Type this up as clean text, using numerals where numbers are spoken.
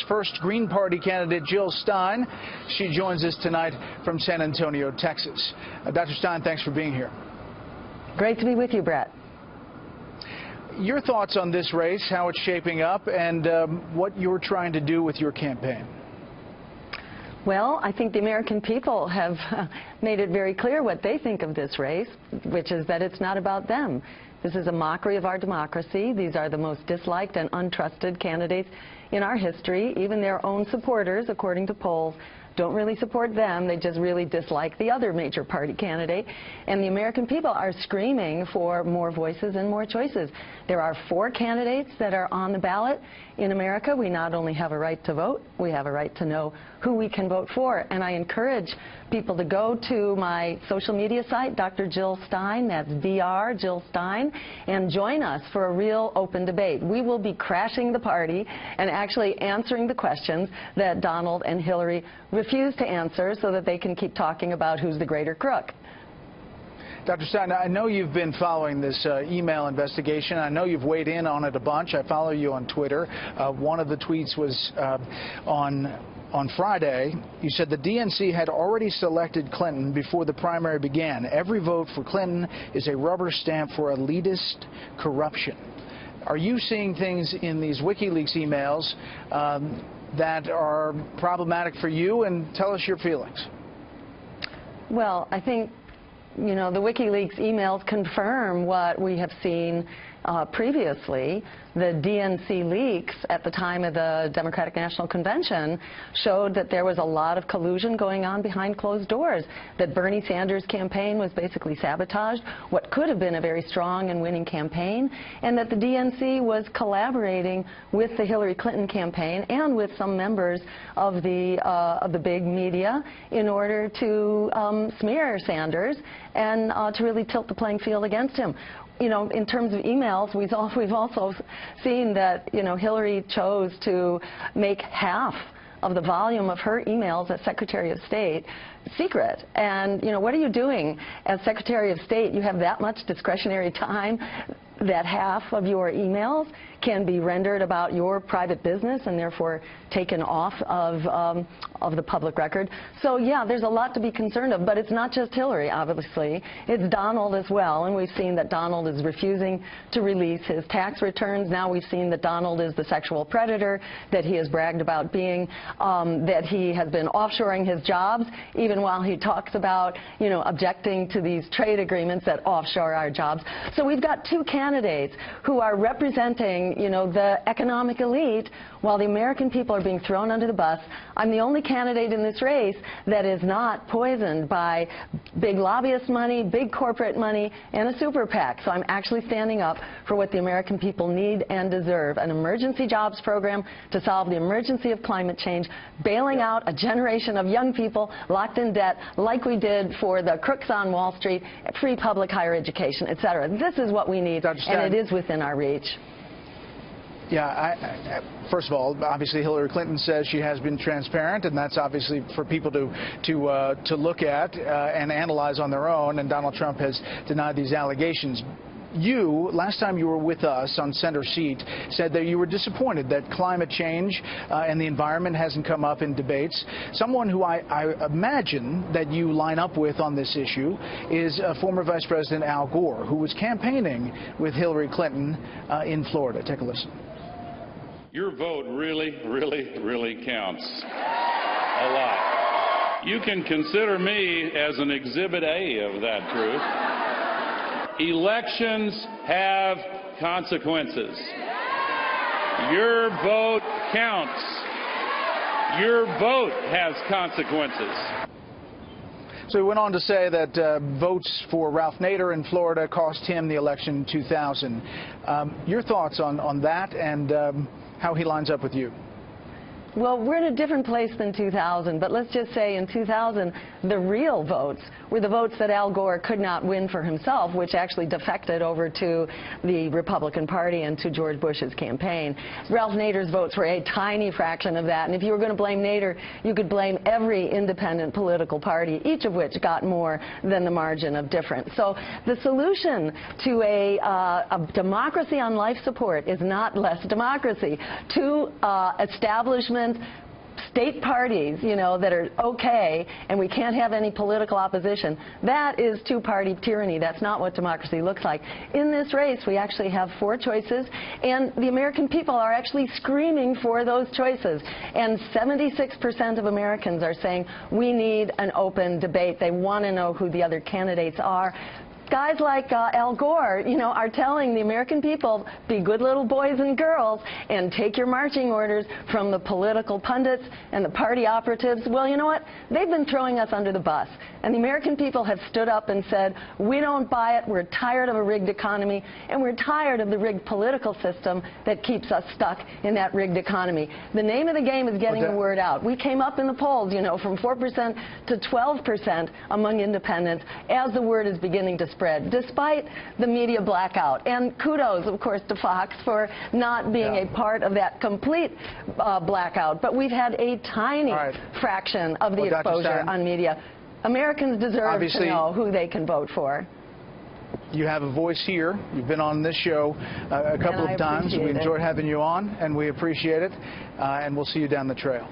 first Green Party candidate, Jill Stein. She joins us tonight from San Antonio, Texas. Dr. Stein, thanks for being here. Great to be with you, Brett. Your thoughts on this race, how it's shaping up, and what you're trying to do with your campaign? Well, I think the American people have made it very clear what they think of this race, which is that it's not about them. This is a mockery of our democracy. These are the most disliked and untrusted candidates in our history. Even their own supporters, according to polls, don't really support them. They just really dislike the other major party candidate. And the American people are screaming for more voices and more choices. There are 4 candidates that are on the ballot in America. We not only have a right to vote, we have a right to know who we can vote for. And I encourage people to go to my social media site, Dr. Jill Stein, that's Dr. Jill Stein, and join us for a real open debate. We will be crashing the party and actually answering the questions that Donald and Hillary refuse to answer so that they can keep talking about who's the greater crook. Dr. Stein, I know you've been following this email investigation. I know you've weighed in on it a bunch. I follow you on Twitter. One of the tweets was on Friday. You said the DNC had already selected Clinton before the primary began. Every vote for Clinton is a rubber stamp for elitist corruption. Are you seeing things in these WikiLeaks emails that are problematic for you? And tell us your feelings. Well, I think, you know, the WikiLeaks emails confirm what we have seen previously. The DNC leaks at the time of the Democratic National Convention showed that there was a lot of collusion going on behind closed doors, that Bernie Sanders' campaign was basically sabotaged, what could have been a very strong and winning campaign, and that the DNC was collaborating with the Hillary Clinton campaign and with some members of the big media in order to smear Sanders and to really tilt the playing field against him. You know, in terms of emails, we've also seen that, you know, Hillary chose to make half of the volume of her emails as Secretary of State secret. And, you know, what are you doing as Secretary of State? You have that much discretionary time that half of your emails can be rendered about your private business and therefore taken off of the public record. So yeah, there's a lot to be concerned of, but it's not just Hillary, obviously. It's Donald as well, and we've seen that Donald is refusing to release his tax returns. Now we've seen that Donald is the sexual predator that he has bragged about being, that he has been offshoring his jobs, even while he talks about, you know, objecting to these trade agreements that offshore our jobs. So we've got 2 candidates who are representing, you know, the economic elite while the American people are being thrown under the bus. I'm the only candidate in this race that is not poisoned by big lobbyist money, big corporate money, and a super PAC. So I'm actually standing up for what the American people need and deserve: an emergency jobs program to solve the emergency of climate change, bailing out a generation of young people locked in debt like we did for the crooks on Wall Street, free public higher education, etc. This is what we need, and it is within our reach. Yeah, first of all, obviously Hillary Clinton says she has been transparent, and that's obviously for people to look at and analyze on their own, and Donald Trump has denied these allegations. You, last time you were with us on Center Seat, said that you were disappointed that climate change and the environment hasn't come up in debates. Someone who I imagine that you line up with on this issue is former Vice President Al Gore, who was campaigning with Hillary Clinton in Florida. Take a listen. Your vote really, really, really counts a lot. You can consider me as an exhibit A of that truth. Elections have consequences. Your vote counts. Your vote has consequences. So he went on to say that votes for Ralph Nader in Florida cost him the election in 2000. Your thoughts on that and how he lines up with you? Well, we're in a different place than 2000, but let's just say in 2000, the real votes were the votes that Al Gore could not win for himself, which actually defected over to the Republican Party and to George Bush's campaign. Ralph Nader's votes were a tiny fraction of that, and if you were going to blame Nader, you could blame every independent political party, each of which got more than the margin of difference. So the solution to a democracy on life support is not less democracy. To establishment independent state parties, you know, that are okay, and we can't have any political opposition. That is two-party tyranny. That's not what democracy looks like. In this race, we actually have 4 choices, and the American people are actually screaming for those choices. And 76% of Americans are saying we need an open debate. They want to know who the other candidates are. Guys like Al Gore, you know, are telling the American people, be good little boys and girls and take your marching orders from the political pundits and the party operatives. Well, you know what? They've been throwing us under the bus. And the American people have stood up and said, we don't buy it. We're tired of a rigged economy, and we're tired of the rigged political system that keeps us stuck in that rigged economy. The name of the game is getting the word out. We came up in the polls, you know, from 4% to 12% among independents as the word is beginning to spread, despite the media blackout. And kudos, of course, to Fox for not being a part of that complete blackout. But we've had a tiny fraction of the exposure on media. Americans deserve to know who they can vote for. You have a voice here. You've been on this show a couple of times. We enjoyed having you on, and we appreciate it. And we'll see you down the trail.